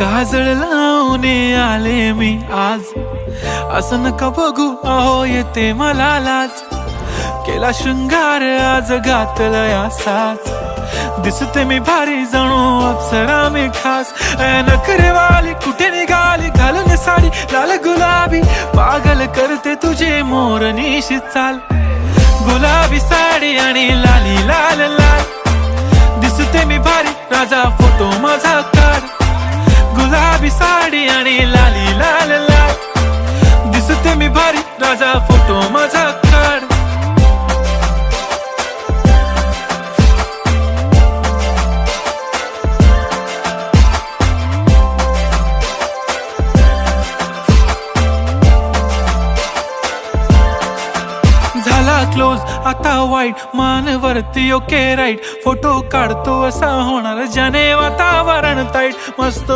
काजळ लावून आले मी आज, असं नका बघू अहो येते मला लाज. केला शृंगार आज घातलाय असाच, दिसते मी भारी जणू अप्सरा मी खास. नखरेवाली कुठे निघाली घालून साडी लाल गुलाबी, पागल करते तुझे मोरनीशी चाल. गुलाबी साडी आणि लाली लाल लाल, दिसते मी भारी राजा फोटो माझा काढ. गुलाबी साडी आणि लाली लाल लाल, दिसते मी भारी राजा फोटो माझा काढ. झाला क्लोज आता वाईट, मान वरती ओके राईट. फोटो काढतो असा होणार ज्याने वातावरण ताईट. मस्त